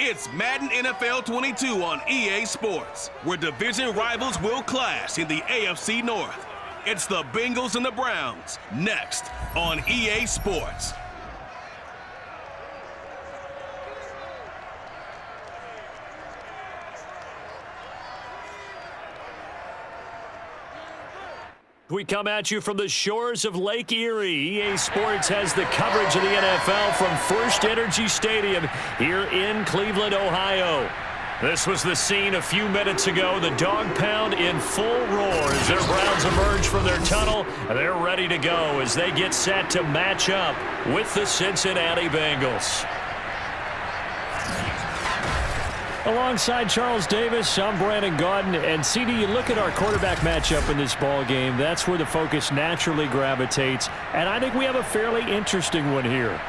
It's Madden NFL 22 on EA Sports, where division rivals will clash in the AFC North. It's the Bengals and the Browns, next on EA Sports. We come at you from the shores of Lake Erie. EA Sports has the coverage of the NFL from First Energy Stadium here in Cleveland, Ohio. This was the scene a few minutes ago. The dog pound in full roar as their Browns emerge from their tunnel. And they're ready to go as they get set to match up with the Cincinnati Bengals. Alongside Charles Davis, I'm Brandon Gaudin. And CD, you look at our quarterback matchup in this ball game. That's where the focus naturally gravitates. And I think we have a fairly interesting one here.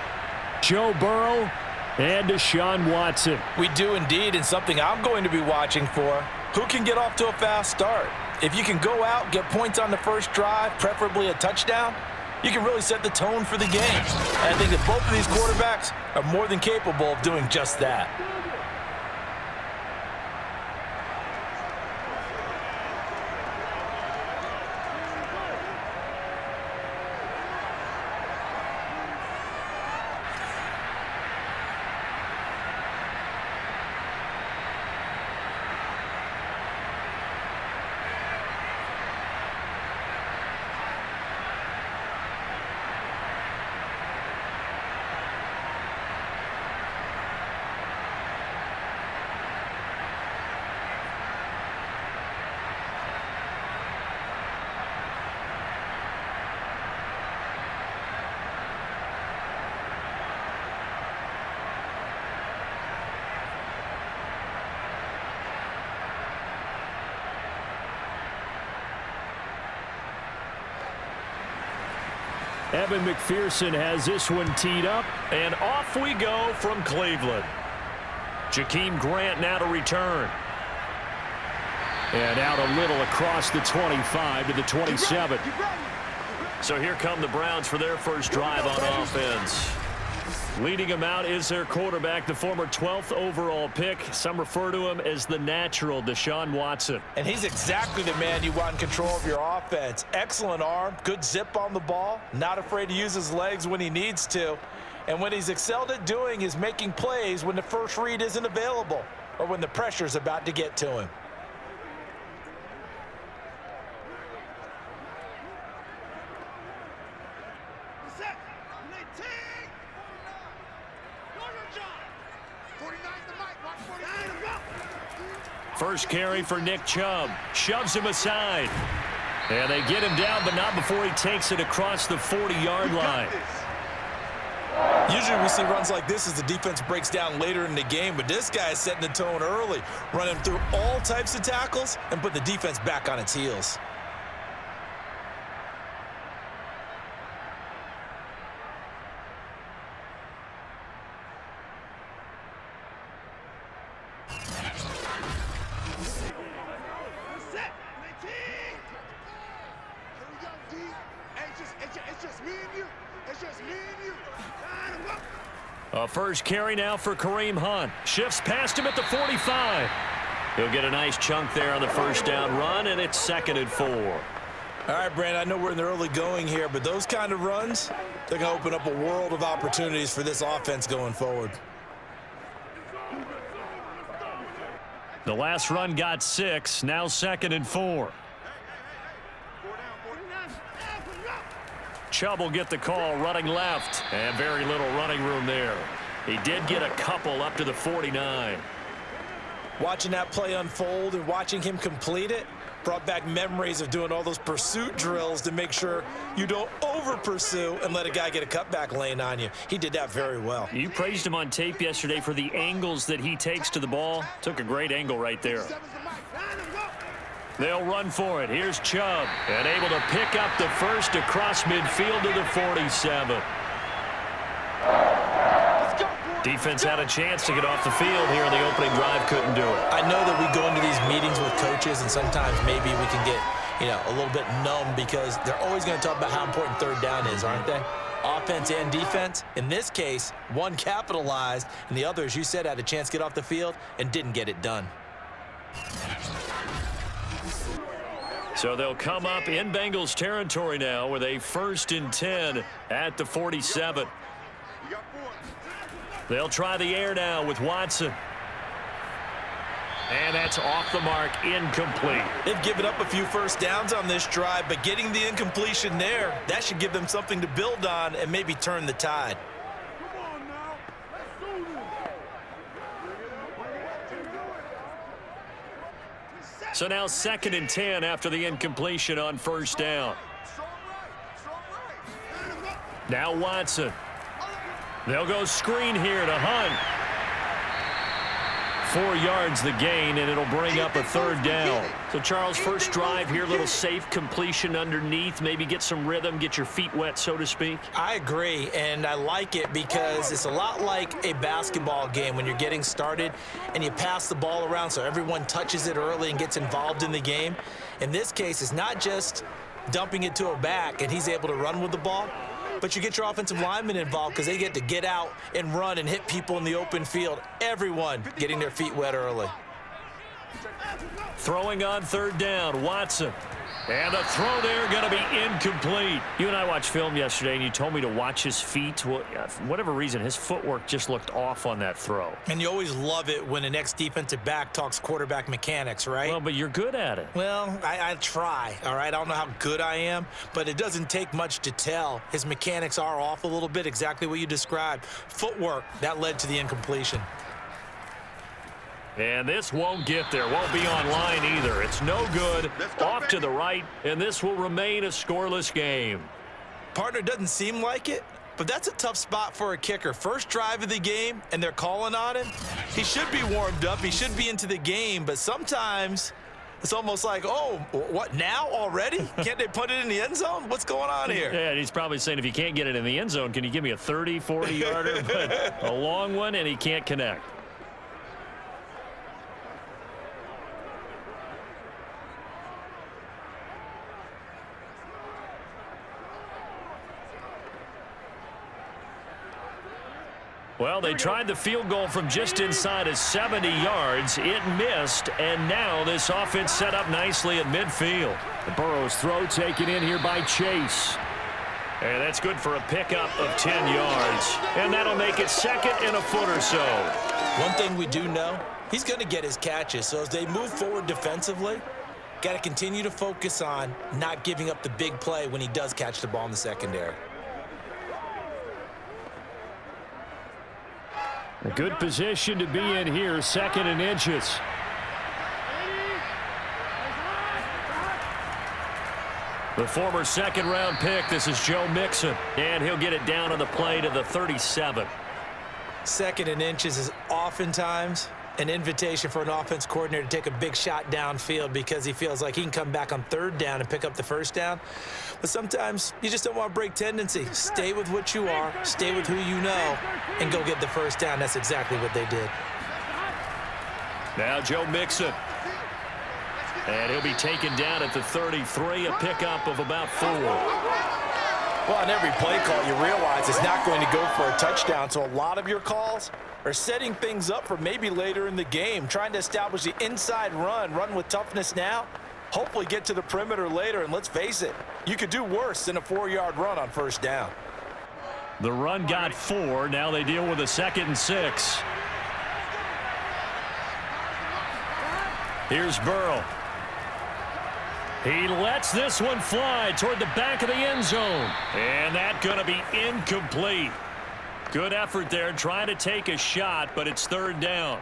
Joe Burrow and Deshaun Watson. We do indeed, and something I'm going to be watching for. Who can get off to a fast start? If you can go out, get points on the first drive, preferably a touchdown, you can really set the tone for the game. And I think that both of these quarterbacks are more than capable of doing just that. Evan McPherson has this one teed up, and off we go from Cleveland. Jakeem Grant now to return. And out a little across the 25 to the 27. So here come the Browns for their first drive on offense. Leading them out is their quarterback, the former 12th overall pick. Some refer to him as the natural, Deshaun Watson. And he's exactly the man you want in control of your offense. Excellent arm, good zip on the ball, not afraid to use his legs when he needs to. And what he's excelled at doing is making plays when the first read isn't available or when the pressure's about to get to him. First carry for Nick Chubb. Shoves him aside. And they get him down, but not before he takes it across the 40-yard line. Usually we see runs like this as the defense breaks down later in the game, but this guy is setting the tone early, running through all types of tackles and put the defense back on its heels. A first carry now for Kareem Hunt. Shifts past him at the 45. He'll get a nice chunk there on the first down run, and it's 2nd and 4. All right, Brandon, I know we're in the early going here, but those kind of runs, they're going to open up a world of opportunities for this offense going forward. The last run got 6, now 2nd and 4. Chubb will get the call running left, and very little running room there. He did get a couple up to the 49. Watching that play unfold and watching him complete it brought back memories of doing all those pursuit drills to make sure you don't over-pursue and let a guy get a cutback lane on you. He did that very well. You praised him on tape yesterday for the angles that he takes to the ball. Took a great angle right there. They'll run for it. Here's Chubb, and able to pick up the first across midfield to the 47. Defense had a chance to get off the field here in the opening drive, couldn't do it. I know that we go into these meetings with coaches, and sometimes maybe we can get a little bit numb because they're always going to talk about how important third down is, aren't they? Offense and defense. In this case, one capitalized, and the other, as you said, had a chance to get off the field and didn't get it done. So they'll come up in Bengals territory now with a 1st and 10 at the 47. They'll try the air now with Watson. And that's off the mark, incomplete. They've given up a few first downs on this drive, but getting the incompletion there, that should give them something to build on and maybe turn the tide. So now 2nd and 10 after the incompletion on 1st down. Now Watson. They'll go screen here to Hunt. 4 yards the gain, and it'll bring up a 3rd down. So, Charles, first drive here, little safe completion underneath, maybe get some rhythm, get your feet wet, so to speak. I agree, and I like it because it's a lot like a basketball game when you're getting started and you pass the ball around so everyone touches it early and gets involved in the game. In this case, it's not just dumping it to a back and he's able to run with the ball, but you get your offensive linemen involved because they get to get out and run and hit people in the open field. Everyone getting their feet wet early. Throwing on 3rd down, Watson. And the throw there going to be incomplete. You and I watched film yesterday, and you told me to watch his feet. Well, for whatever reason, his footwork just looked off on that throw. And you always love it when an ex-defensive back talks quarterback mechanics, right? Well, but you're good at it. Well, I try, all right? I don't know how good I am, but it doesn't take much to tell. His mechanics are off a little bit, exactly what you described. Footwork, that led to the incompletion. And this won't get there, won't be online either. It's no good, off to the right, and this will remain a scoreless game. Partner, doesn't seem like it, but that's a tough spot for a kicker. First drive of the game, and they're calling on him. He should be warmed up. He should be into the game, but sometimes it's almost like, oh, what, now already? Can't they put it in the end zone? What's going on here? Yeah, and he's probably saying, if you can't get it in the end zone, can you give me a 30, 40-yarder? But a long one, and he can't connect. Well, they tried the field goal from just inside of 70 yards. It missed, and now this offense set up nicely at midfield. The Burrow's throw taken in here by Chase. And that's good for a pickup of 10 yards. And that'll make it 2nd and a foot or so. One thing we do know, he's going to get his catches. So as they move forward defensively, got to continue to focus on not giving up the big play when he does catch the ball in the secondary. A good position to be in here, 2nd and inches. The former 2nd-round pick, this is Joe Mixon, and he'll get it down on the play to the 37. 2nd and inches is oftentimes an invitation for an offense coordinator to take a big shot downfield because he feels like he can come back on 3rd down and pick up the 1st down. But sometimes you just don't want to break tendency. Stay with what you are, stay with who you know, and go get the 1st down. That's exactly what they did. Now Joe Mixon. And he'll be taken down at the 33, a pickup of about 4. Well, on every play call, you realize it's not going to go for a touchdown, so a lot of your calls are setting things up for maybe later in the game, trying to establish the inside run with toughness now, hopefully get to the perimeter later, and let's face it, you could do worse than a 4-yard run on 1st down. The run got 4. Now they deal with a 2nd and 6. Here's Burrow. He lets this one fly toward the back of the end zone. And that's going to be incomplete. Good effort there trying to take a shot, but it's 3rd down.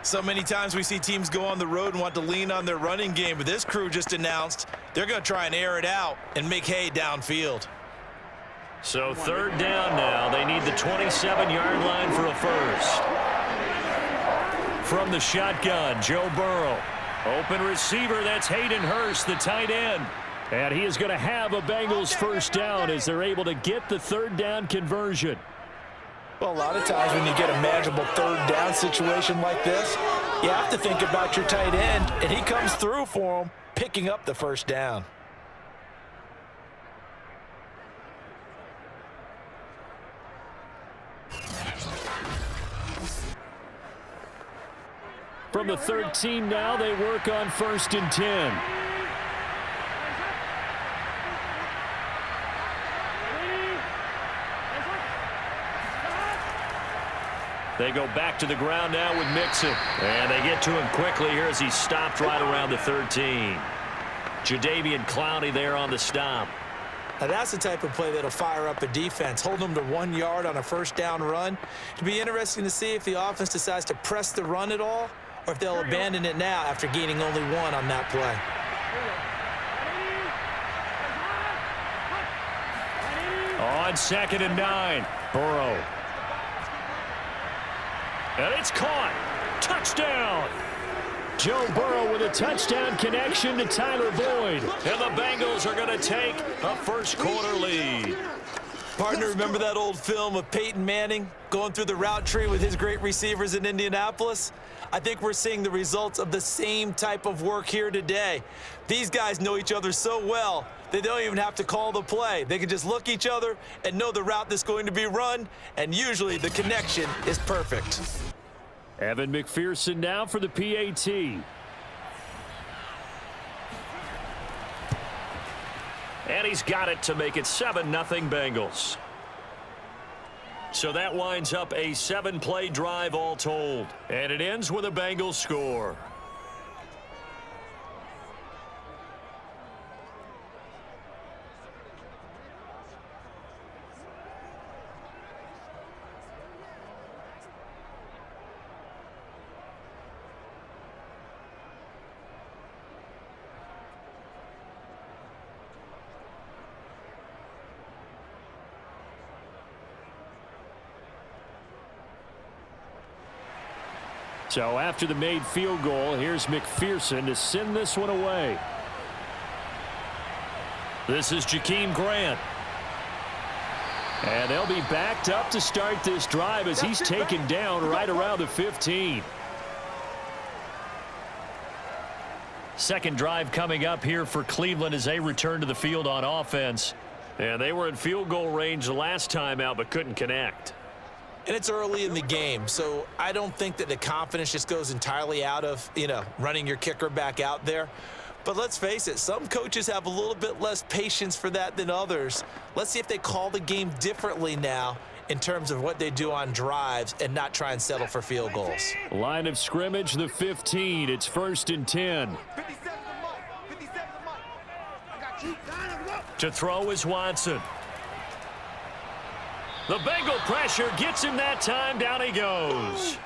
So many times we see teams go on the road and want to lean on their running game, but this crew just announced they're going to try and air it out and make hay downfield. So 3rd down now. They need the 27-yard line for a 1st. From the shotgun, Joe Burrow. Open receiver, that's Hayden Hurst, the tight end. And he is going to have a Bengals 1st down as they're able to get the 3rd down conversion. Well, a lot of times when you get a manageable 3rd down situation like this, you have to think about your tight end, and he comes through for him, picking up the 1st down. From the 13 now, they work on 1st and 10. They go back to the ground now with Mixon. And they get to him quickly here as he stopped right around the 13. Jadeveon Clowney there on the stop. Now that's the type of play that'll fire up a defense, hold them to 1 yard on a first down run. It'll be interesting to see if the offense decides to press the run at all or if they'll abandon it now after gaining only 1 on that play. On 2nd and 9, Burrow. And it's caught. Touchdown. Joe Burrow with a touchdown connection to Tyler Boyd. And the Bengals are going to take a first-quarter lead. Partner, remember that old film of Peyton Manning going through the route tree with his great receivers in Indianapolis? I think we're seeing the results of the same type of work here today. These guys know each other so well, they don't even have to call the play. They can just look each other and know the route that's going to be run, and usually the connection is perfect. Evan McPherson now for the PAT. And he's got it to make it 7-0 Bengals. So that winds up a 7-play drive all told. And it ends with a Bengals score. So after the made field goal, here's McPherson to send this one away. This is Jakeem Grant. And they'll be backed up to start this drive as he's taken down right around the 15. Second drive coming up here for Cleveland as they return to the field on offense. And they were in field goal range the last time out but couldn't connect. And it's early in the game, so I don't think that the confidence just goes entirely out of, running your kicker back out there. But let's face it, some coaches have a little bit less patience for that than others. Let's see if they call the game differently now in terms of what they do on drives and not try and settle for field goals. Line of scrimmage, the 15. It's 1st and 10. To throw is Watson. The Bengal pressure gets him that time. Down he goes.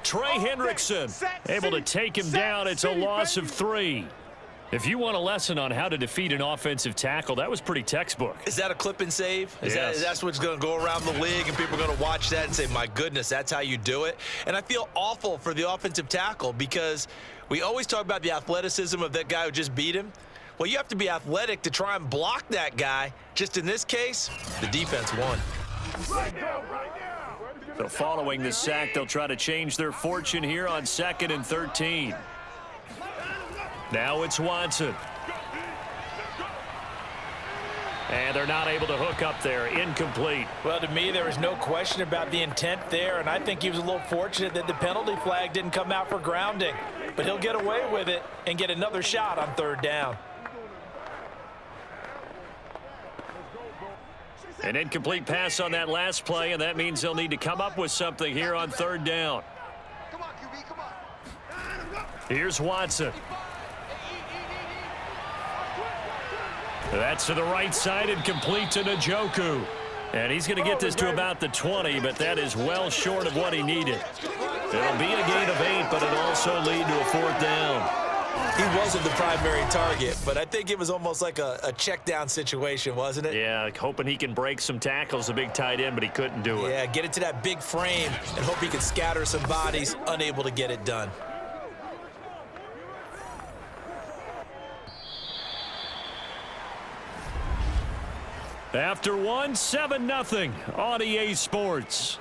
Trey Hendrickson able to take him down. It's a loss of 3. If you want a lesson on how to defeat an offensive tackle, that was pretty textbook. Is that a clip and save? Yes. That's what's going to go around the league, and people are going to watch that and say, my goodness, that's how you do it? And I feel awful for the offensive tackle because we always talk about the athleticism of that guy who just beat him. Well, you have to be athletic to try and block that guy. Just in this case, the defense won. So following the sack, they'll try to change their fortune here on 2nd and 13. Now it's Watson. And they're not able to hook up there. Incomplete. Well, to me, there was no question about the intent there, and I think he was a little fortunate that the penalty flag didn't come out for grounding. But he'll get away with it and get another shot on 3rd down. An incomplete pass on that last play, and that means they'll need to come up with something here on 3rd down. Here's Watson. That's to the right side and complete to Njoku. And he's going to get this to about the 20, but that is well short of what he needed. It'll be a gain of 8, but it'll also lead to a 4th down. He wasn't the primary target, but I think it was almost like a check down situation, wasn't it? Yeah, hoping he can break some tackles, a big tight end, but he couldn't do it. Yeah, get it to that big frame and hope he can scatter some bodies, unable to get it done. After one, 7-0 on EA Sports.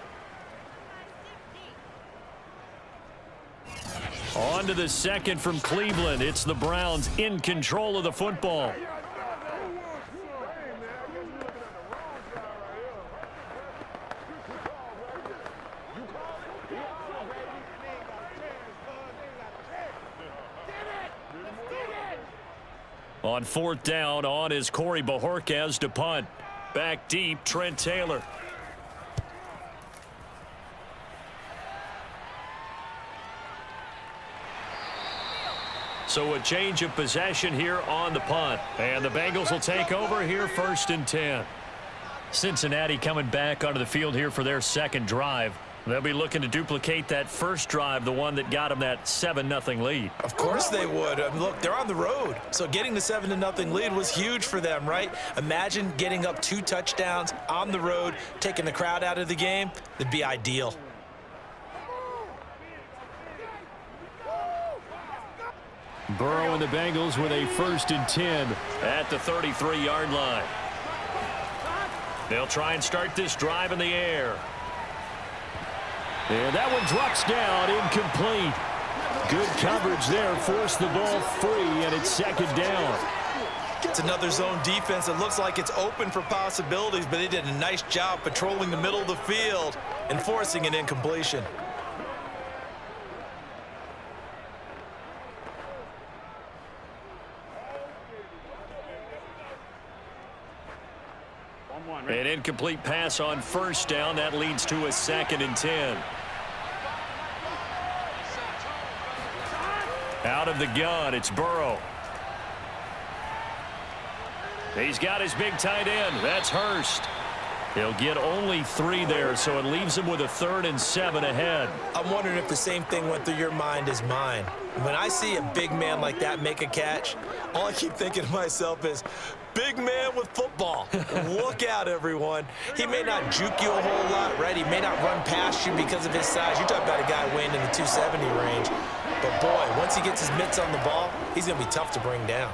On to the second from Cleveland. It's the Browns in control of the football. On fourth down, on is Corey Bojorquez to punt. Back deep, Trent Taylor. So a change of possession here on the punt. And the Bengals will take over here, 1st and 10. Cincinnati coming back onto the field here for their second drive. They'll be looking to duplicate that first drive, the one that got them that 7-0 lead. Of course they would. Look, they're on the road. So getting the 7-0 lead was huge for them, right? Imagine getting up 2 touchdowns on the road, taking the crowd out of the game. It'd be ideal. Burrow and the Bengals with a 1st and 10 at the 33-yard line. They'll try and start this drive in the air. And that one drops down, incomplete. Good coverage there, forced the ball free, and it's 2nd down. It's another zone defense. It looks like it's open for possibilities, but they did a nice job patrolling the middle of the field and forcing an incompletion. An incomplete pass on 1st down. That leads to a 2nd and 10. Out of the gun, it's Burrow. He's got his big tight end. That's Hurst. He'll get only 3 there, so it leaves him with a 3rd and 7 ahead. I'm wondering if the same thing went through your mind as mine. When I see a big man like that make a catch, all I keep thinking to myself is, big man with football. Look out, everyone. He may not juke you a whole lot, right? He may not run past you because of his size. You're talking about a guy weighing in the 270 range. But, boy, once he gets his mitts on the ball, he's going to be tough to bring down.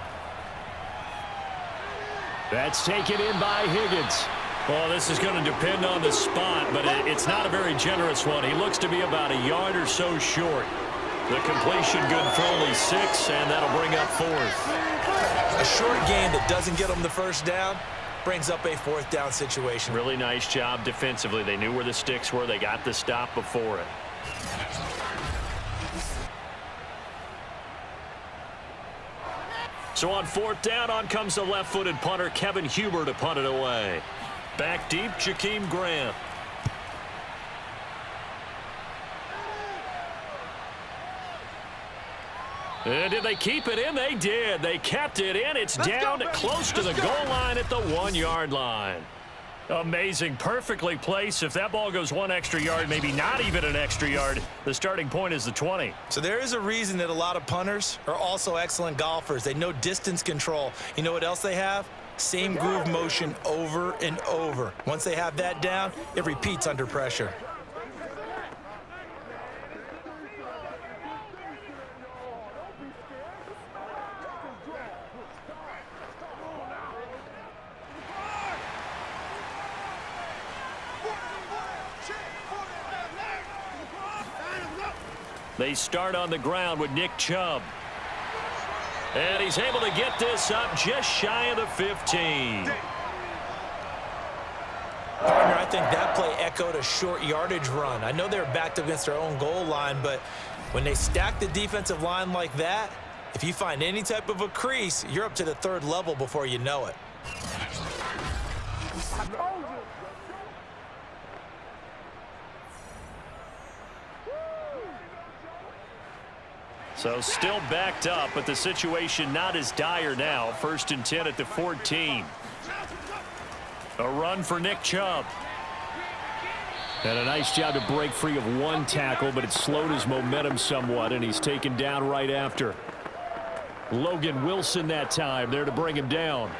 That's taken in by Higgins. Well, this is going to depend on the spot, but it's not a very generous one. He looks to be about a yard or so short. The completion good for only 6, and that'll bring up 4th. A short game that doesn't get them the 1st down brings up a 4th down situation. Really nice job defensively. They knew where the sticks were. They got the stop before it. So on 4th down, on comes the left-footed punter, Kevin Huber, to punt it away. Back deep, Jakeem Grant. Did they keep it in? They did. They kept it in. It's down close to the goal line at the 1-yard line. Amazing. Perfectly placed. If that ball goes 1 extra yard, maybe not even an extra yard, the starting point is the 20. So there is a reason that a lot of punters are also excellent golfers. They know distance control. You know what else they have? Same groove motion over and over. Once they have that down, it repeats under pressure. They start on the ground with Nick Chubb. And he's able to get this up just shy of the 15. Partner, I think that play echoed a short yardage run. I know they were backed up against their own goal line, but when they stack the defensive line like that, if you find any type of a crease, you're up to the 3rd level before you know it. So still backed up, but the situation not as dire now. 1st and 10 at the 14. A run for Nick Chubb. And a nice job to break free of 1 tackle, but it slowed his momentum somewhat, and he's taken down right after. Logan Wilson that time there to bring him down.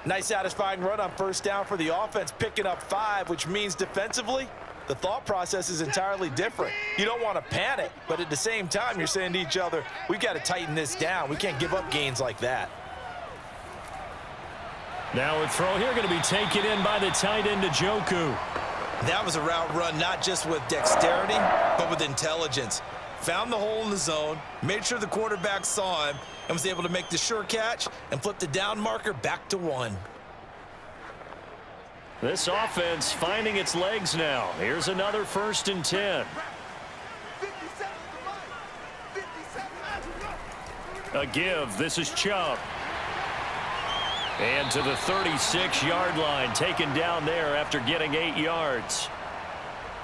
Nice satisfying run on 1st down for the offense, picking up 5, which means defensively, the thought process is entirely different. You don't want to panic, but at the same time, you're saying to each other, we've got to tighten this down. We can't give up gains like that. Now a throw here going to be taken in by the tight end, Njoku. That was a route run not just with dexterity, but with intelligence. Found the hole in the zone, made sure the quarterback saw him, and was able to make the sure catch and flip the down marker back to 1. This offense finding its legs now. Here's another 1st and 10. A give. This is Chubb. And to the 36-yard line, taken down there after getting 8 yards.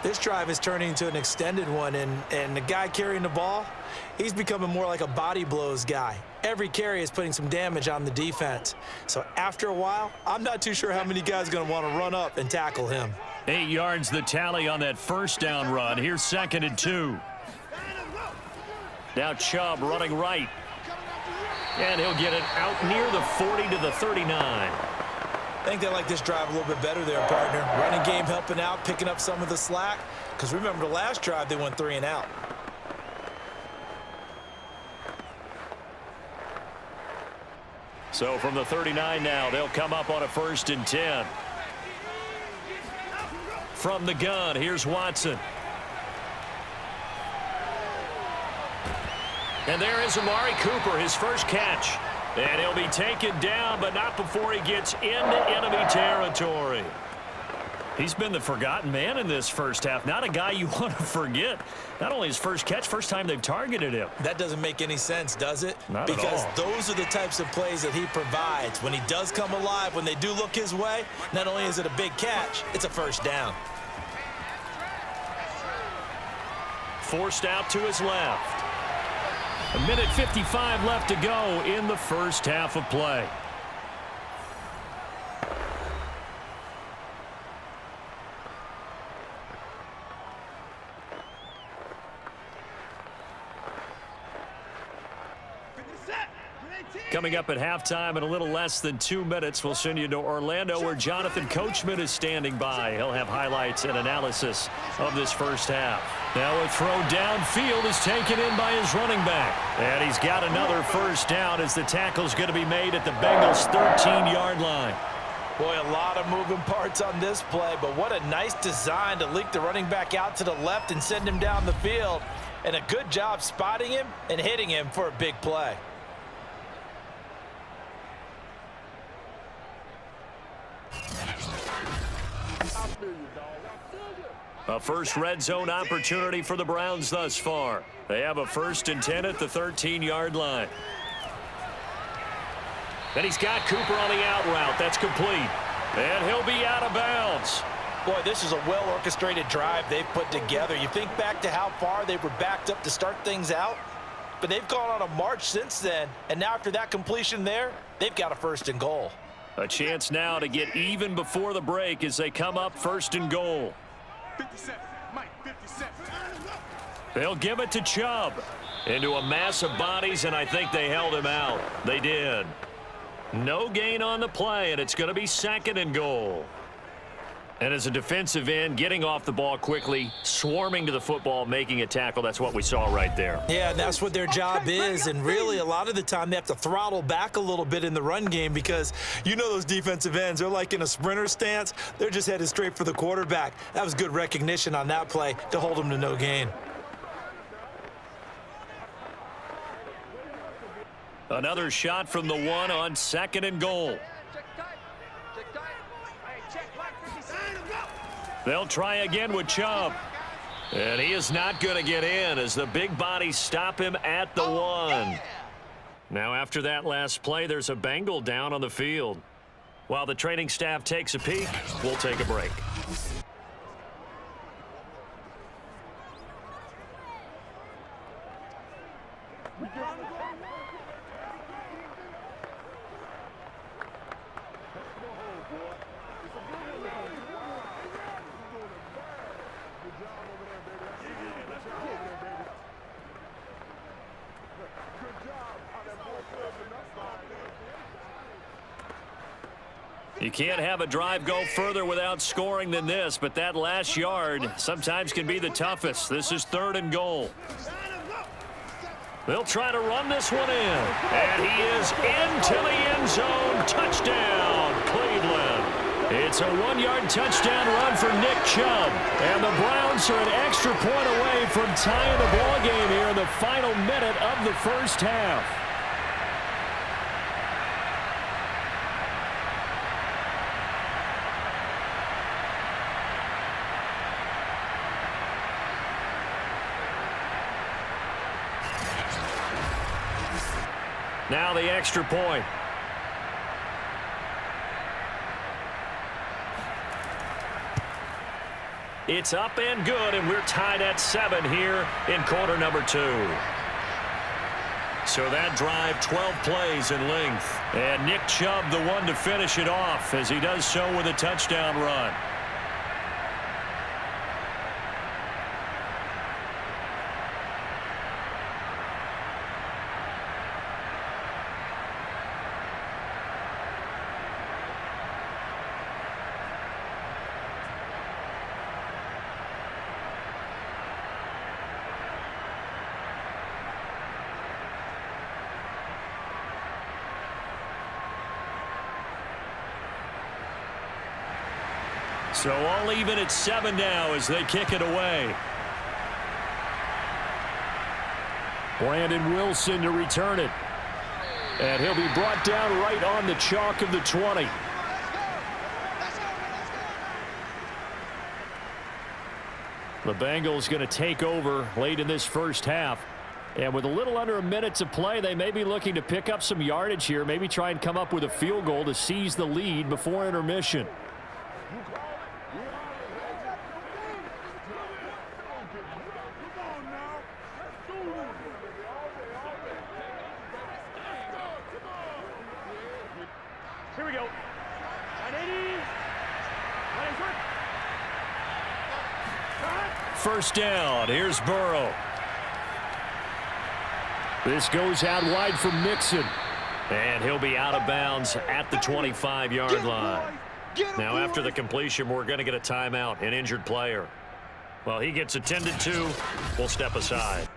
This drive is turning into an extended one, and the guy carrying the ball, he's becoming more like a body blows guy. Every carry is putting some damage on the defense. So after a while, I'm not too sure how many guys are going to want to run up and tackle him. 8 yards the tally on that first down run. Here's 2nd and 2. Now Chubb running right. And he'll get it out near the 40 to the 39. I think they like this drive a little bit better there, partner. Running game helping out, picking up some of the slack. Because remember the last drive, they went 3 and out. So from the 39 now, they'll come up on a 1st and 10. From the gun, here's Watson. And there is Amari Cooper, his first catch. And he'll be taken down, but not before he gets into enemy territory. He's been the forgotten man in this first half. Not a guy you want to forget. Not only his first catch, first time they've targeted him. That doesn't make any sense, does it? Not because at all. Those are the types of plays that he provides. When he does come alive, when they do look his way, not only is it a big catch, it's a first down. Forced out to his left. 1:55 left to go in the first half of play. Coming up at halftime in a little less than 2 minutes, we'll send you to Orlando where Jonathan Coachman is standing by. He'll have highlights and analysis of this first half. Now a throw downfield is taken in by his running back. And he's got another first down as the tackle's going to be made at the Bengals' 13-yard line. Boy, a lot of moving parts on this play, but what a nice design to leak the running back out to the left and send him down the field. And a good job spotting him and hitting him for a big play. A first red zone opportunity for the Browns thus far. They have a 1st and 10 at the 13-yard line. Then he's got Cooper on the out route. That's complete. And he'll be out of bounds. Boy, this is a well-orchestrated drive they've put together. You think back to how far they were backed up to start things out, but they've gone on a march since then, and now after that completion there, they've got a 1st and goal. A chance now to get even before the break as they come up 1st and goal. 57, Mike, 57. They'll give it to Chubb into a mass of bodies, and I think they held him out. They did. No gain on the play, and it's going to be 2nd and goal. And as a defensive end, getting off the ball quickly, swarming to the football, making a tackle, that's what we saw right there. Yeah, that's what their job is, and really a lot of the time they have to throttle back a little bit in the run game because you know those defensive ends, they're like in a sprinter stance. They're just headed straight for the quarterback. That was good recognition on that play to hold them to no gain. Another shot from the one on 2nd and goal. They'll try again with Chubb. And he is not going to get in as the big bodies stop him at the 1. Now after that last play, there's a Bengal down on the field. While the training staff takes a peek, we'll take a break. You can't have a drive go further without scoring than this, but that last yard sometimes can be the toughest. This is 3rd and goal. They'll try to run this one in. And he is into the end zone. Touchdown, Cleveland. It's a 1-yard touchdown run for Nick Chubb. And the Browns are an extra point away from tying the ball game here in the final minute of the first half. Now the extra point. It's up and good, and we're tied at 7 here in quarter number 2. So that drive, 12 plays in length. And Nick Chubb, the one to finish it off, as he does so with a touchdown run. So all even at 7 now as they kick it away. Brandon Wilson to return it. And he'll be brought down right on the chalk of the 20. The Bengals going to take over late in this first half. And with a little under a minute to play, they may be looking to pick up some yardage here, maybe try and come up with a field goal to seize the lead before intermission. Here we go. 180. First down. Here's Burrow. This goes out wide for Mixon. And he'll be out of bounds at the 25-yard line. Now, after the completion, we're going to get a timeout, an injured player. Well, he gets attended to. We'll step aside.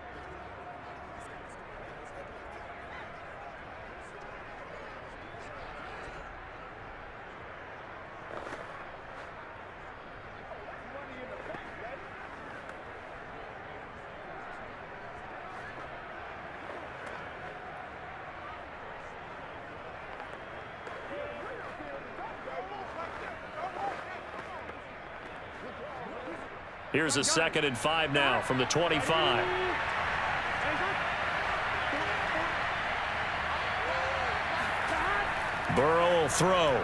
Here's a 2nd and 5 now from the 25. Burrow will throw.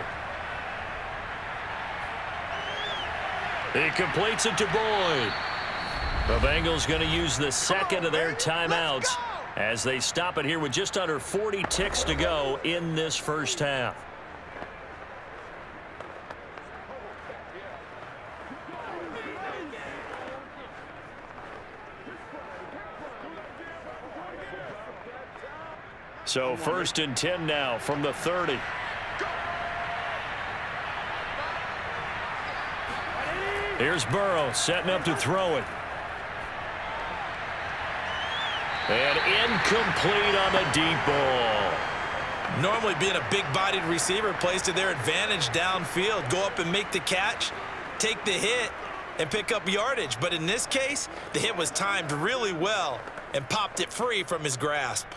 He completes it to Boyd. The Bengals going to use the second of their timeouts as they stop it here with just under 40 ticks to go in this first half. So 1st and 10 now from the 30. Here's Burrow setting up to throw it. And incomplete on the deep ball. Normally being a big-bodied receiver plays to their advantage downfield. Go up and make the catch, take the hit, and pick up yardage. But in this case, the hit was timed really well and popped it free from his grasp.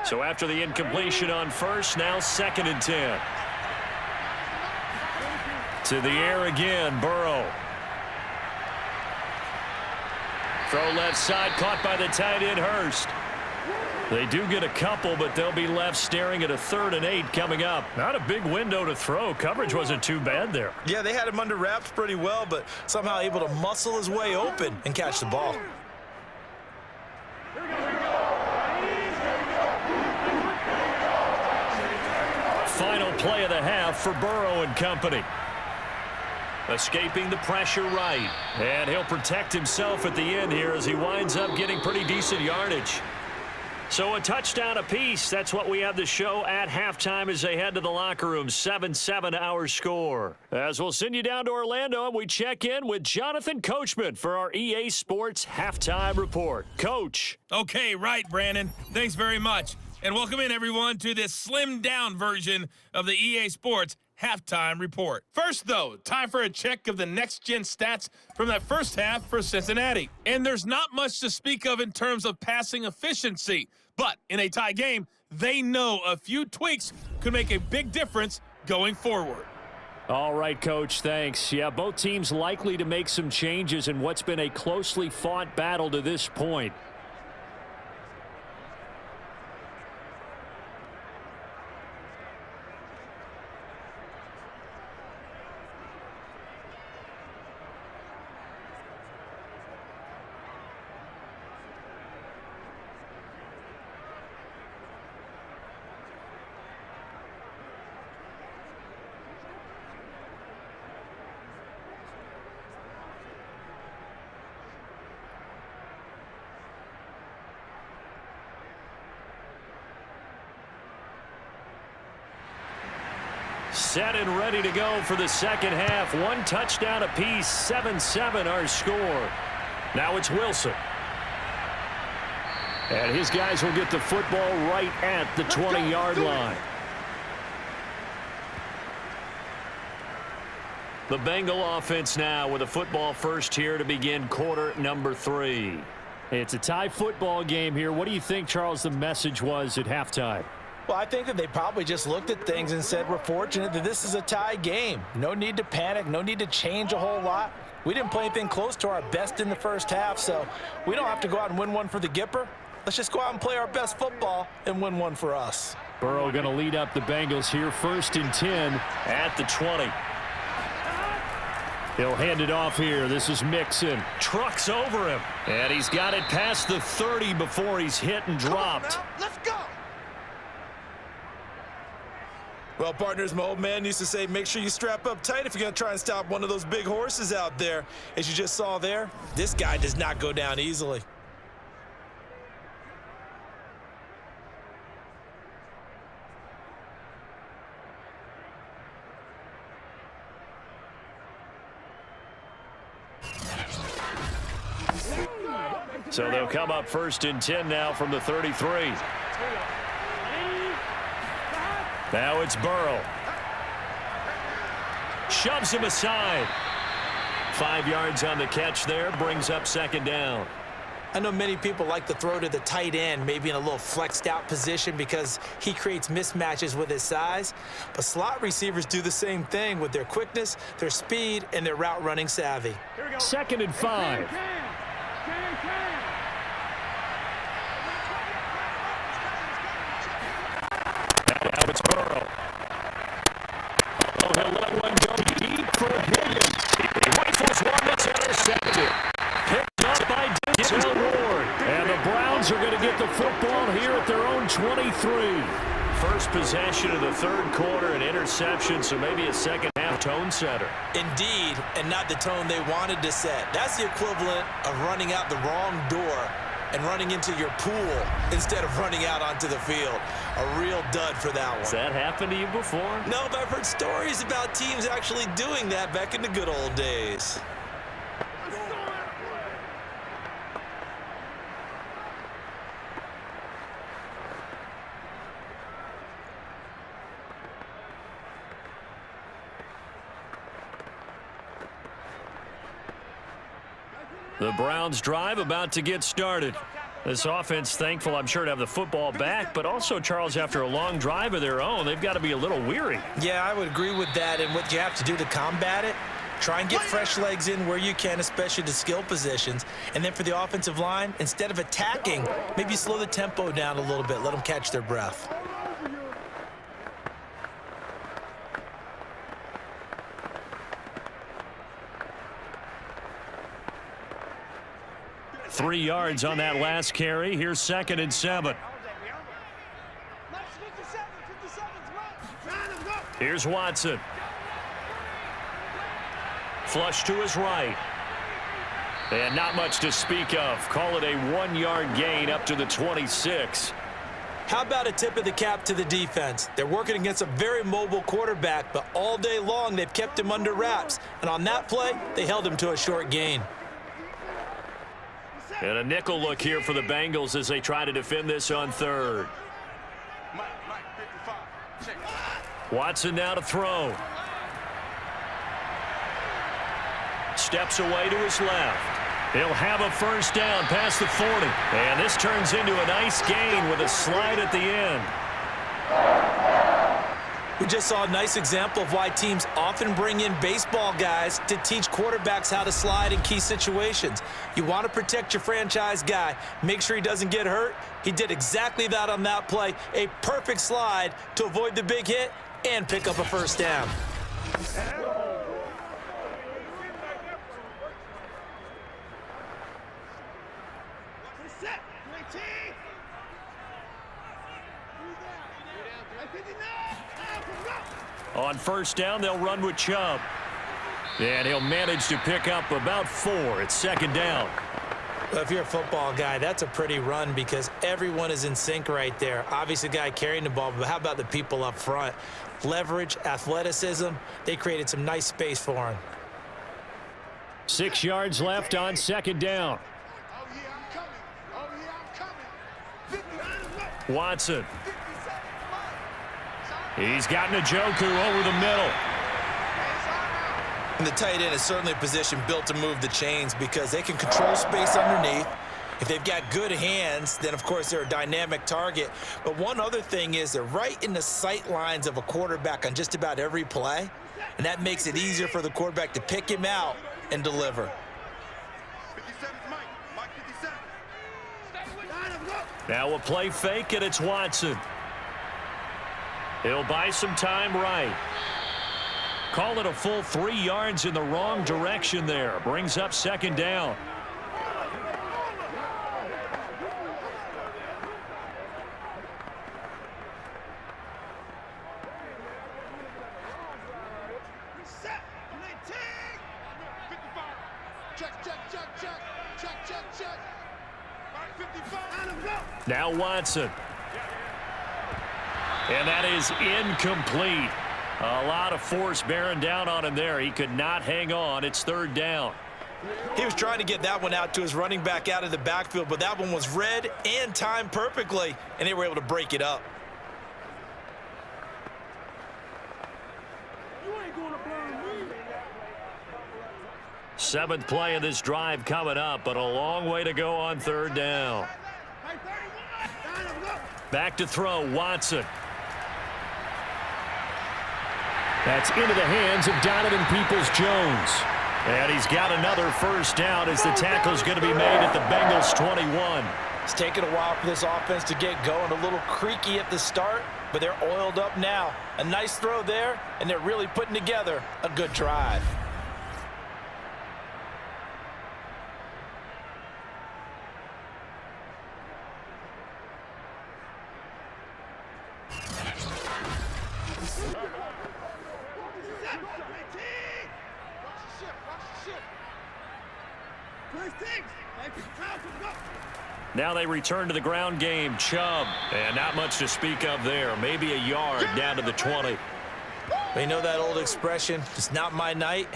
So after the incompletion on first, now 2nd and 10. To the air again, Burrow. Throw left side, caught by the tight end, Hurst. They do get a couple, but they'll be left staring at a 3rd and 8 coming up. Not a big window to throw. Coverage wasn't too bad there. Yeah, they had him under wraps pretty well, but somehow able to muscle his way open and catch the ball. Final play of the half for Burrow and company. Escaping the pressure right. And he'll protect himself at the end here as he winds up getting pretty decent yardage. So a touchdown apiece. That's what we have to show at halftime as they head to the locker room. 7-7 our score. As we'll send you down to Orlando, and we check in with Jonathan Coachman for our EA Sports Halftime Report. Coach. Okay, right, Brandon. Thanks very much. And welcome in, everyone, to this slimmed-down version of the EA Sports Halftime Report. First, though, time for a check of the next-gen stats from that first half for Cincinnati. And there's not much to speak of in terms of passing efficiency. But in a tie game, they know a few tweaks could make a big difference going forward. All right, Coach, thanks. Yeah, both teams likely to make some changes in what's been a closely fought battle to this point. set and ready to go for the second half. One touchdown apiece, 7-7 our score. Now it's Wilson. And his guys will get the football right at the 20-yard line. The Bengal offense now with a football first here to begin quarter number 3. It's a tie football game here. What do you think, Charles, the message was at halftime? Well, I think that they probably just looked at things and said, we're fortunate that this is a tie game. No need to panic. No need to change a whole lot. We didn't play anything close to our best in the first half, so we don't have to go out and win one for the Gipper. Let's just go out and play our best football and win one for us. Burrow going to lead up the Bengals here, 1st and 10 at the 20. He'll hand it off here. This is Mixon. Trucks over him. And he's got it past the 30 before he's hit and dropped. Let's go. Well, partners, my old man used to say, make sure you strap up tight if you're going to try and stop one of those big horses out there. As you just saw there, this guy does not go down easily. So they'll come up 1st and 10 now from the 33. Now it's Burrow. Shoves him aside. 5 yards on the catch there, brings up 2nd down. I know many people like to throw to the tight end, maybe in a little flexed out position because he creates mismatches with his size. But slot receivers do the same thing with their quickness, their speed, and their route running savvy. 2nd and 5. Now it's Burrow. Oh, he'll let one go deep for Higgins. He rifles one that's intercepted. Picked up by Denzel Ward. And the Browns are going to get the football here at their own 23. First possession of the 3rd quarter, an interception, so maybe a second-half tone setter. Indeed, and not the tone they wanted to set. That's the equivalent of running out the wrong door and running into your pool instead of running out onto the field. A real dud for that one. Has that happened to you before? No, but I've heard stories about teams actually doing that back in the good old days. The Browns drive about to get started. This offense thankful, I'm sure, to have the football back, but also, Charles, after a long drive of their own, they've got to be a little weary. Yeah, I would agree with that, and what you have to do to combat it, try and get fresh legs in where you can, especially to skill positions. And then for the offensive line, instead of attacking, maybe slow the tempo down a little bit, let them catch their breath. Three yards on that last carry. Here's 2nd and 7. Here's Watson. Flush to his right. And not much to speak of. Call it a 1-yard gain up to the 26. How about a tip of the cap to the defense? They're working against a very mobile quarterback, but all day long they've kept him under wraps. And on that play, they held him to a short gain. And a nickel look here for the Bengals as they try to defend this on 3rd. Watson now to throw. Steps away to his left. He'll have a first down past the 40. And this turns into a nice gain with a slide at the end. We just saw a nice example of why teams often bring in baseball guys to teach quarterbacks how to slide in key situations. You want to protect your franchise guy. Make sure he doesn't get hurt. He did exactly that on that play. A perfect slide to avoid the big hit and pick up a first down. On first down, they'll run with Chubb. And he'll manage to pick up about 4. It's 2nd down. Well, if you're a football guy, that's a pretty run because everyone is in sync right there. Obviously, the guy carrying the ball, but how about the people up front? Leverage, athleticism, they created some nice space for him. 6 yards left on second down. Watson. He's got Njoku over the middle. And the tight end is certainly a position built to move the chains because they can control space underneath. If they've got good hands, then, of course, they're a dynamic target. But one other thing is they're right in the sight lines of a quarterback on just about every play, and that makes it easier for the quarterback to pick him out and deliver. Now a play fake, and it's Watson. He'll buy some time right. Call it a full 3 yards in the wrong direction there. Brings up second down. Now Watson. And that is incomplete. A lot of force bearing down on him there. He could not hang on. It's third down. He was trying to get that one out to his running back out of the backfield, but that one was read and timed perfectly, and they were able to break it up. Seventh play of this drive coming up, but a long way to go on third down. Back to throw, Watson. That's into the hands of Donovan Peoples-Jones. And he's got another first down as the tackle's going to be made at the Bengals 21. It's taken a while for this offense to get going. A little creaky at the start, but they're oiled up now. A nice throw there, and they're really putting together a good drive. Now they return to the ground game. Chubb, and not much to speak of there. Maybe a yard down to the 20. You know that old expression, it's not my night?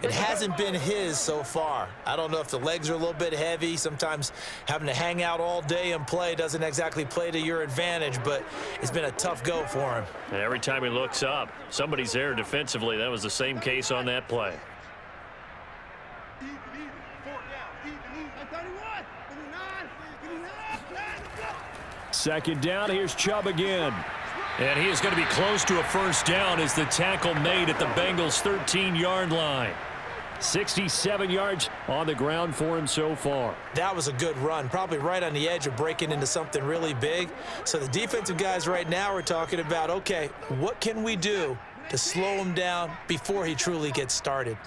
It hasn't been his so far. I don't know if the legs are a little bit heavy. Sometimes having to hang out all day and play doesn't exactly play to your advantage, but it's been a tough go for him. And every time he looks up, somebody's there defensively. That was the same case on that play. Second down, here's Chubb again. And he is going to be close to a first down as the tackle made at the Bengals' 13-yard line. 67 yards on the ground for him so far. That was a good run, probably right on the edge of breaking into something really big. So the defensive guys right now are talking about, okay, what can we do to slow him down before he truly gets started?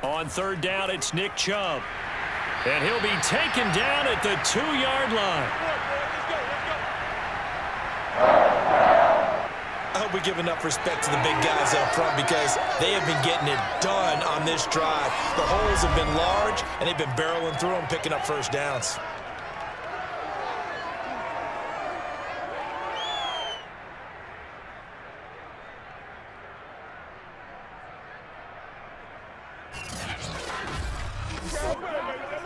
On third down, it's Nick Chubb. And he'll be taken down at the 2-yard line. I hope we give enough respect to the big guys up front because they have been getting it done on this drive. The holes have been large, and they've been barreling through them, picking up first downs.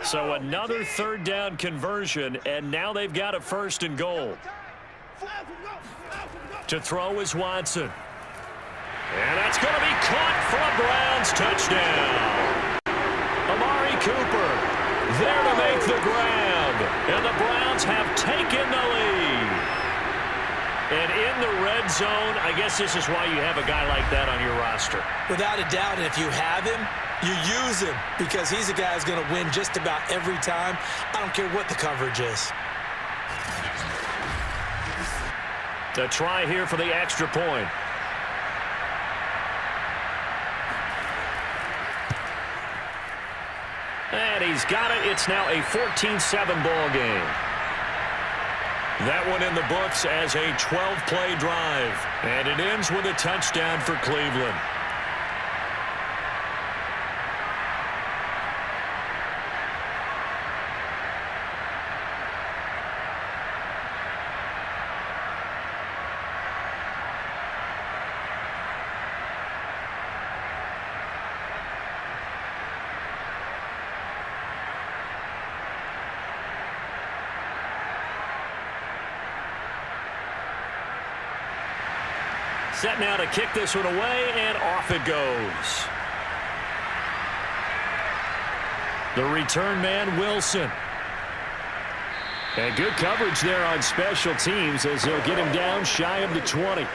So another third down conversion, and now they've got a first and goal. To throw is Watson. And that's going to be caught for a Browns touchdown. Amari Cooper there to make the grab. And the Browns have taken the lead. And in the red zone, I guess this is why you have a guy like that on your roster. Without a doubt, and if you have him, you use him because he's a guy who's going to win just about every time. I don't care what the coverage is. The try here for the extra point. And he's got it. It's now a 14-7 ball game. That one in the books as a 12-play drive. And it ends with a touchdown for Cleveland. set now to kick this one away, and off it goes. The return man, Wilson. And good coverage there on special teams as they'll get him down shy of the 20.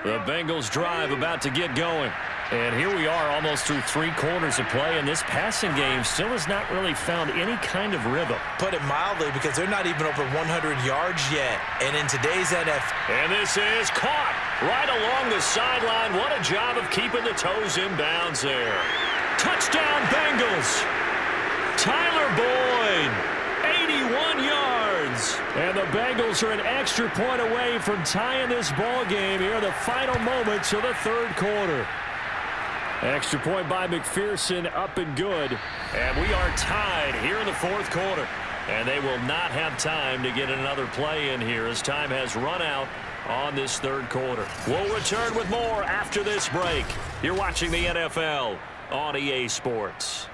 The Bengals drive about to get going. And here we are almost through 3 quarters of play, and this passing game still has not really found any kind of rhythm. Put it mildly, because they're not even over 100 yards yet. And in today's NFL. And this is caught right along the sideline. What a job of keeping the toes in bounds there. Touchdown Bengals. Tyler Boyd, 81 yards. And the Bengals are an extra point away from tying this ball game here in the final moments of the third quarter. Extra point by McPherson, up and good. And we are tied here in the fourth quarter. And they will not have time to get another play in here as time has run out on this third quarter. We'll return with more after this break. You're watching the NFL on EA Sports.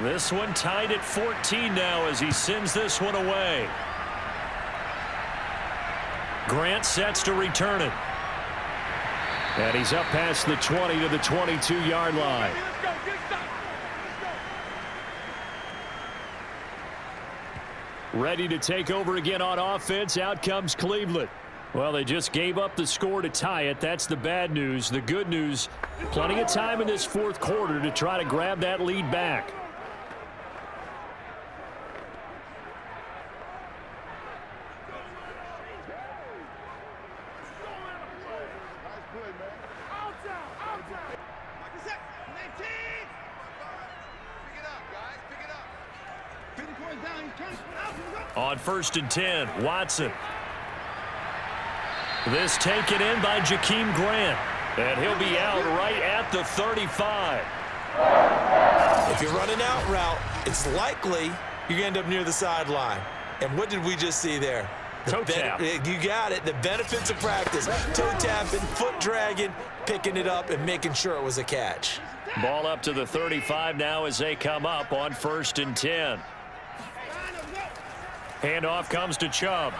This one tied at 14 now as he sends this one away. Grant sets to return it. And he's up past the 20 to the 22-yard line. Ready to take over again on offense. Out comes Cleveland. Well, they just gave up the score to tie it. That's the bad news. The good news, plenty of time in this fourth quarter to try to grab that lead back. On 1st and 10, Watson. This taken in by Jakeem Grant. And he'll be out right at the 35. If you're running out route, it's likely you're going to end up near the sideline. And what did we just see there? Toe tap. You got it. The benefits of practice. Toe tapping, foot dragging, picking it up, and making sure it was a catch. Ball up to the 35 now as they come up on 1st and 10. Handoff comes to Chubb.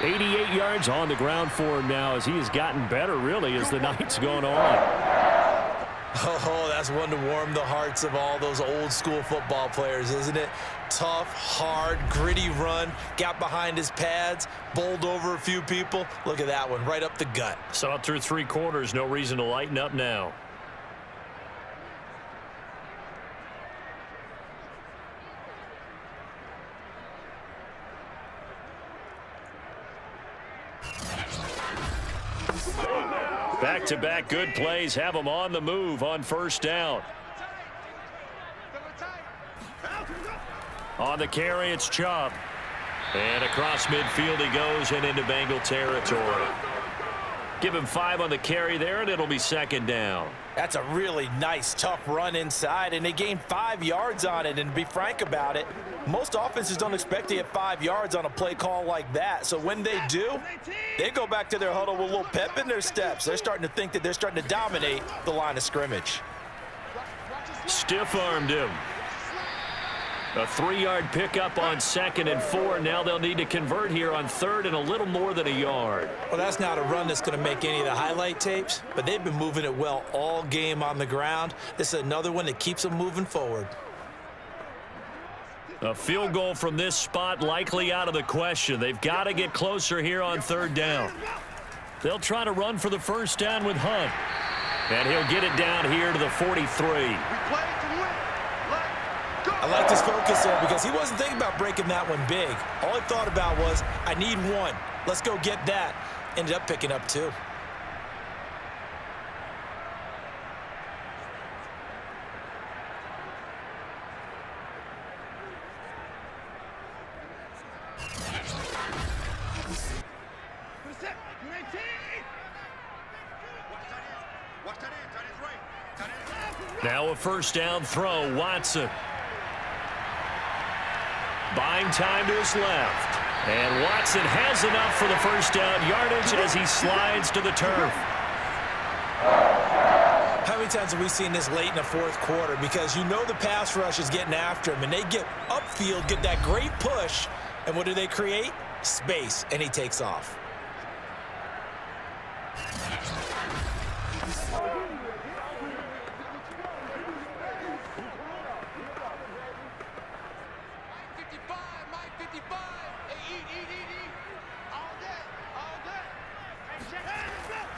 88 yards on the ground for him now as he has gotten better, really, as the night's gone on. Oh, that's one to warm the hearts of all those old school football players, isn't it? Tough, hard, gritty run, got behind his pads, bowled over a few people. Look at that one, right up the gut. So up through 3 quarters, no reason to lighten up now. Back-to-back good plays have them on the move on 1st down. On the carry, it's Chubb. And across midfield he goes and into Bengal territory. Give him 5 on the carry there, and it'll be 2nd down. That's a really nice, tough run inside, and they gained 5 yards on it. And to be frank about it, most offenses don't expect to get 5 yards on a play call like that. So when they do, they go back to their huddle with a little pep in their steps. They're starting to think that they're starting to dominate the line of scrimmage. Stiff-armed him. A 3-yard pickup on 2nd and 4. Now they'll need to convert here on 3rd and a little more than a yard. Well, that's not a run that's going to make any of the highlight tapes, but they've been moving it well all game on the ground. This is another one that keeps them moving forward. A field goal from this spot likely out of the question. They've got to get closer here on 3rd down. They'll try to run for the 1st down with Hunt. And he'll get it down here to the 43. We play to win. Let's go. I liked his focus there because he wasn't thinking about breaking that one big. All he thought about was, I need one. Let's go get that. Ended up picking up 2. Now a first down throw, Watson. Buying time to his left. And Watson has enough for the first down yardage as he slides to the turf. How many times have we seen this late in the fourth quarter? Because you know the pass rush is getting after him, and they get upfield, get that great push, and what do they create? Space, and he takes off.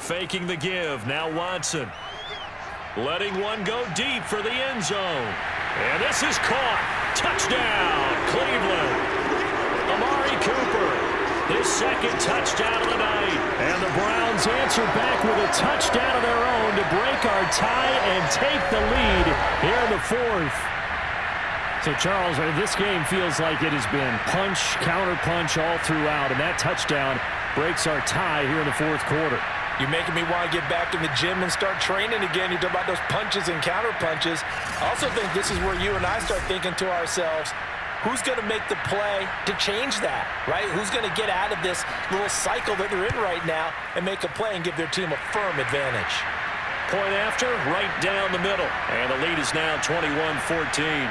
Faking the give, now Watson. Letting one go deep for the end zone. And this is caught. Touchdown, Cleveland. Amari Cooper, his second touchdown of the night. And the Browns answer back with a touchdown of their own to break our tie and take the lead here in the fourth. So, Charles, this game feels like it has been punch, counter-punch all throughout, and that touchdown breaks our tie here in the fourth quarter. You're making me want to get back in the gym and start training again. You talk about those punches and counter punches. I also think this is where you and I start thinking to ourselves, who's going to make the play to change that, right? Who's going to get out of this little cycle that they're in right now and make a play and give their team a firm advantage? Point after, right down the middle. And the lead is now 21-14.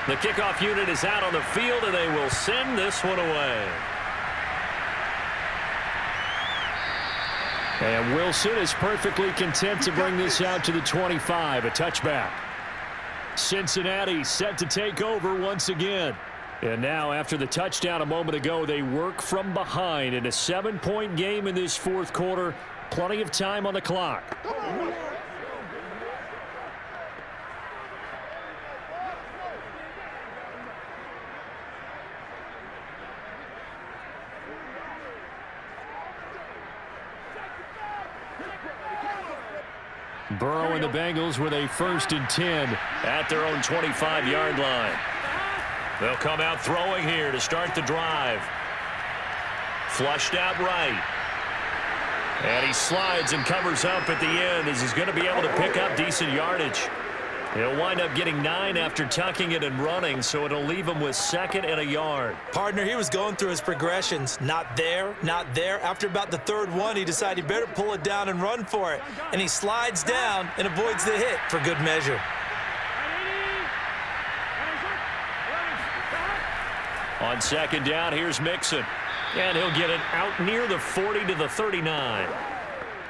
The kickoff unit is out on the field, and they will send this one away. And Wilson is perfectly content to bring this out to the 25, a touchback. Cincinnati set to take over once again. And now, after the touchdown a moment ago, they work from behind in a 7-point game in this fourth quarter. Plenty of time on the clock. Burrow and the Bengals with a 1st and 10 at their own 25-yard line. They'll come out throwing here to start the drive. Flushed out right. And he slides and covers up at the end as he's going to be able to pick up decent yardage. He'll wind up getting 9 after tucking it and running, so it'll leave him with 2nd and a yard. Partner, he was going through his progressions. Not there, not there. After about the 3rd one, he decided he better pull it down and run for it. And he slides down and avoids the hit for good measure. On 2nd down, here's Mixon. And he'll get it out near the 40 to the 39.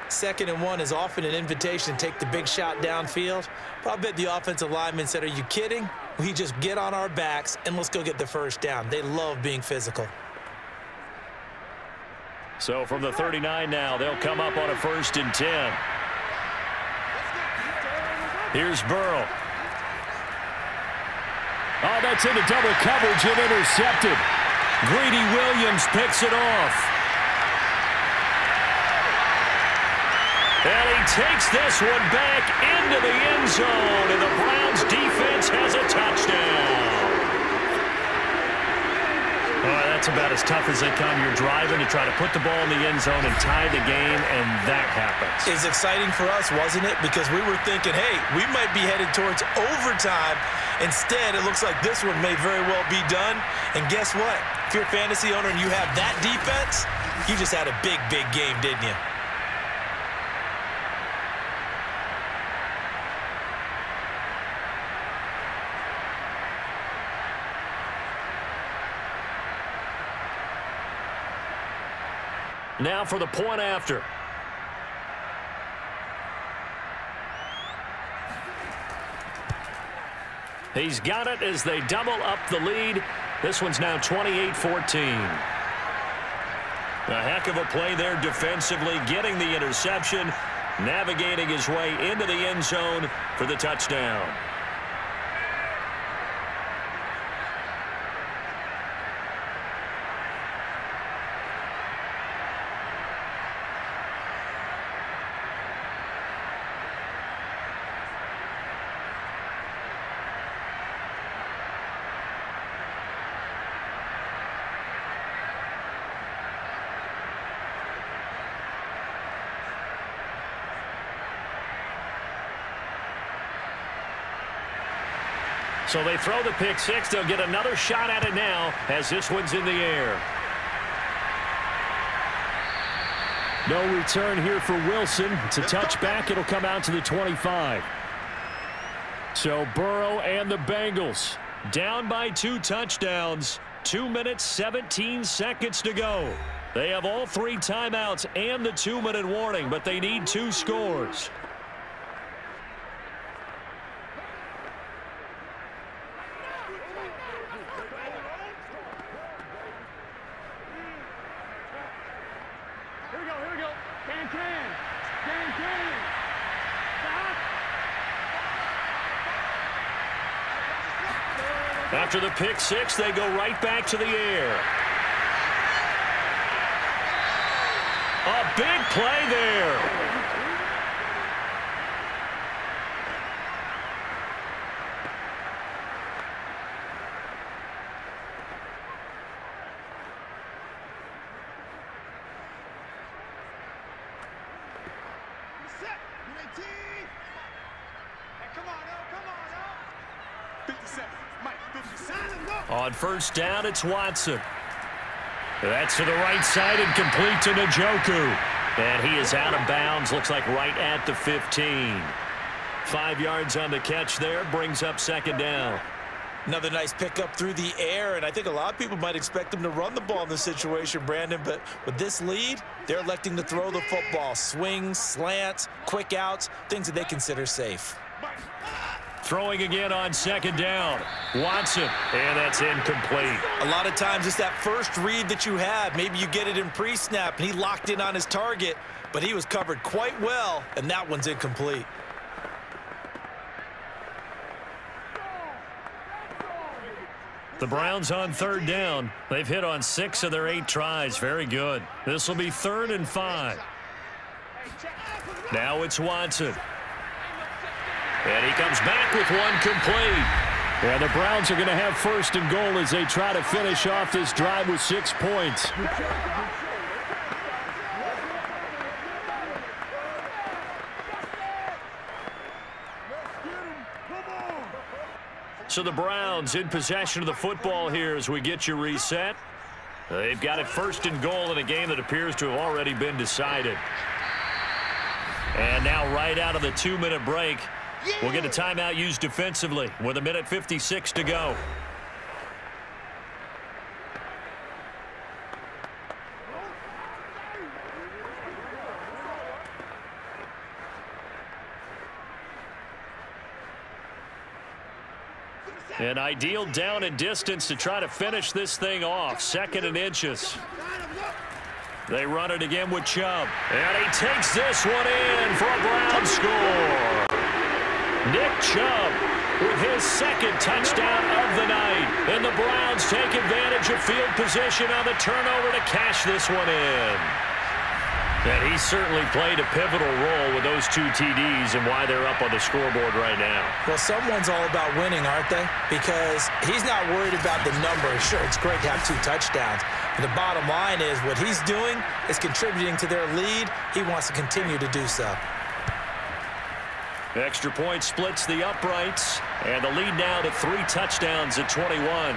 2nd and 1 is often an invitation to take the big shot downfield. But I bet the offensive lineman said, are you kidding? We just get on our backs and let's go get the 1st down. They love being physical. So from the 39 now, they'll come up on a 1st and 10. Here's Burrow. Oh, that's into double coverage and intercepted. Greedy Williams picks it off. And he takes this one back into the end zone, and the Browns defense has a touchdown. Oh, that's about as tough as they come. You're driving to try to put the ball in the end zone and tie the game, and that happens. It's exciting for us, wasn't it? Because we were thinking, hey, we might be headed towards overtime. Instead, it looks like this one may very well be done. And guess what? If you're a fantasy owner and you have that defense, you just had a big, big game, didn't you? Now for the point after. He's got it as they double up the lead. This one's now 28-14. A heck of a play there defensively, getting the interception, navigating his way into the end zone for the touchdown. So they throw the pick six. They'll get another shot at it now as this one's in the air. No return here for Wilson. It's a touchback. It'll come out to the 25. So Burrow and the Bengals down by 2 touchdowns. 2 minutes, 17 seconds to go. They have all 3 timeouts and the 2-minute warning, but they need 2 scores. After the pick six, they go right back to the air. A big play there. On first down, it's Watson. That's to the right side and complete to Njoku. And he is out of bounds, looks like right at the 15. 5 yards on the catch there, brings up second down. Another nice pickup through the air, and I think a lot of people might expect them to run the ball in this situation, Brandon, but with this lead, they're electing to throw the football. Swings, slants, quick outs, things that they consider safe. Throwing again on second down. Watson, and that's incomplete. A lot of times it's that first read that you have. Maybe you get it in pre-snap, and he locked in on his target, but he was covered quite well, and that one's incomplete. The Browns on third down. They've hit on 6 of their 8 tries. Very good. This will be 3rd and 5. Now it's Watson. And he comes back with one complete. Yeah, the Browns are going to have 1st and goal as they try to finish off this drive with 6 points. So the Browns in possession of the football here as we get you reset. They've got it 1st and goal in a game that appears to have already been decided. And now right out of the 2-minute break, we'll get a timeout used defensively with 1:56 to go. An ideal down and distance to try to finish this thing off. 2nd and inches. They run it again with Chubb. And he takes this one in for a Brown score. Nick Chubb with his 2nd touchdown of the night. And the Browns take advantage of field position on the turnover to cash this one in. And he certainly played a pivotal role with those 2 TDs and why they're up on the scoreboard right now. Well, someone's all about winning, aren't they? Because he's not worried about the numbers. Sure, it's great to have 2 touchdowns. But the bottom line is what he's doing is contributing to their lead. He wants to continue to do so. Extra point splits the uprights, and the lead now to 3 touchdowns at 21.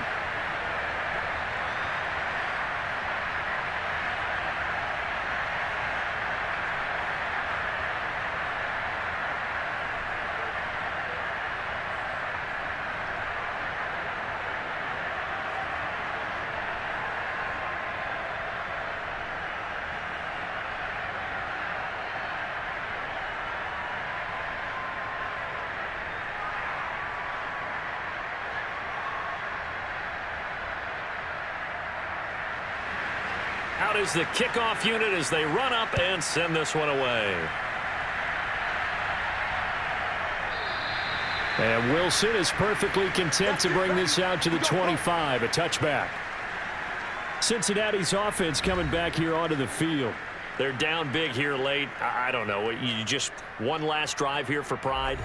out as the kickoff unit as they run up and send this one away. And Wilson is perfectly content to bring this out to the 25, a touchback. Cincinnati's offense coming back here onto the field. They're down big here late. I don't know. You just one last drive here for pride?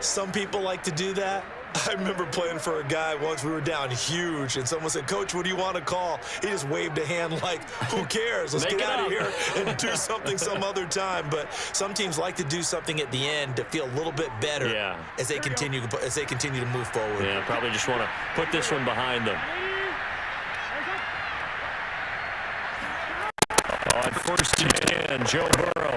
Some people like to do that. I remember playing for a guy once. We were down huge, and someone said, "Coach, what do you want to call?" He just waved a hand like, who cares? Let's get out of here and do something some other time. But some teams like to do something at the end to feel a little bit better as they continue to move forward. Yeah, probably just want to put this one behind them. On first and Joe Burrow.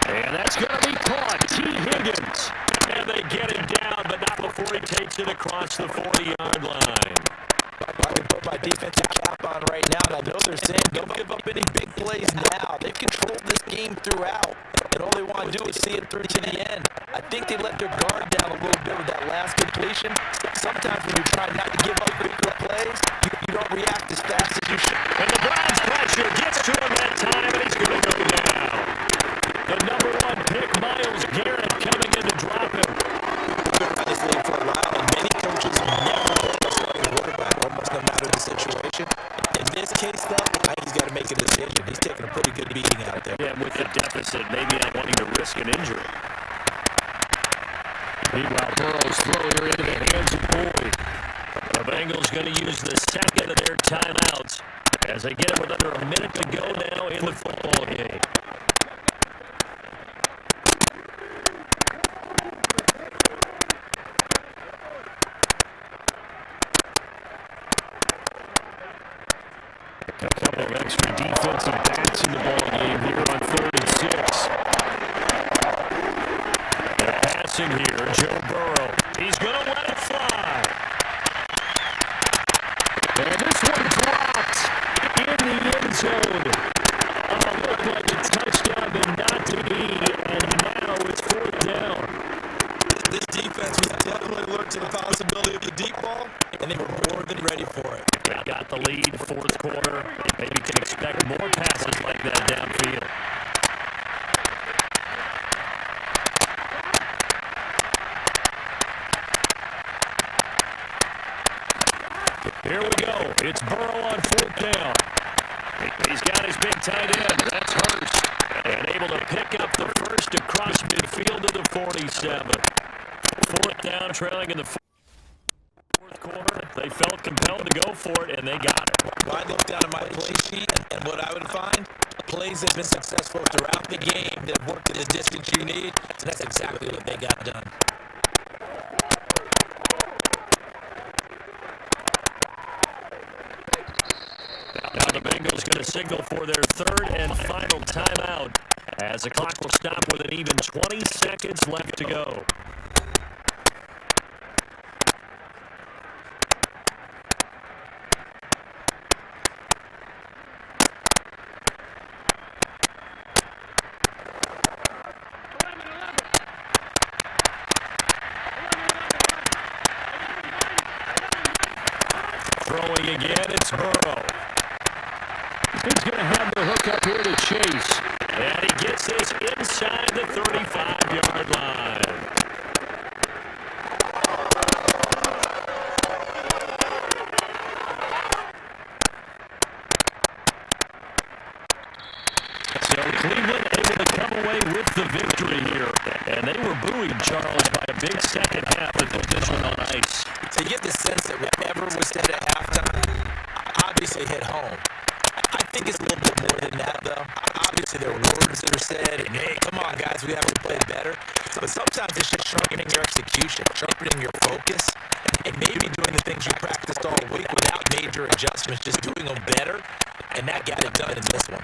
And that's going to be caught. T. Higgins. And they get him down, but not before he takes it across the 40-yard line. I can put my defensive cap on right now, and I know they're saying don't give up any big plays now. They've controlled this game throughout, and all they want to do is see it through to the end. I think they let their guard down a little bit with that last completion. Sometimes when you're trying not to give up bigger plays, you don't react as fast as you should. And the Browns pressure gets to him that time, and he's going to go down. The number 1 pick, Myles Garrett, coming in to drop him. We've been around this league for a while, and many coaches never pick a starting quarterback, almost no matter the situation. In this case, though, I think he's got to make a decision. He's taking a pretty good beating out there. Yeah, with the deficit, maybe not wanting to risk an injury. Meanwhile, Burrow's throw here into the hands of Boyd. The Bengals going to use the second of their timeouts as they get it with under a minute to go now in the football game. A couple of extra defensive backs in the ball game here on 3rd and 6. They're passing here. Joe Burrow. He's going to let it fly. And this one dropped in the end zone. Looked like a touchdown, but not to be. And now it's 4th down. This defense was definitely alert to the possibility of the deep ball, and they were more than ready for it. Got the lead, 4th quarter. Maybe can expect more passes like that downfield. Here we go. It's Burrow on 4th down. He's got his big tight end. That's Hurst. And able to pick up the first across midfield to the 47. 4th down, trailing in the 4th quarter. They felt compelled to go for it, and they got it. Well, I look down at my play sheet, and what I would find, plays that have been successful throughout the game that have worked at the distance you need, so that's exactly what they got done. Now the Bengals going to signal for their 3rd and final timeout as the clock will stop with an even 20 seconds left to go. Throwing again, it's Burrow. He's going to have the hook up here to Chase. And he gets this inside the 35-yard line. So Cleveland able to come away with the victory here. And they were buoyed, Charles, by a big second half that put this one on ice. So you get the sense that whatever was said at halftime obviously hit home. I think it's a little bit more than that, though. Obviously, there are words that are said, and hey, come on, guys, we have to play better. But sometimes it's just sharpening your execution, sharpening your focus, and maybe doing the things you practiced all week without major adjustments, just doing them better, and that got it done in this one.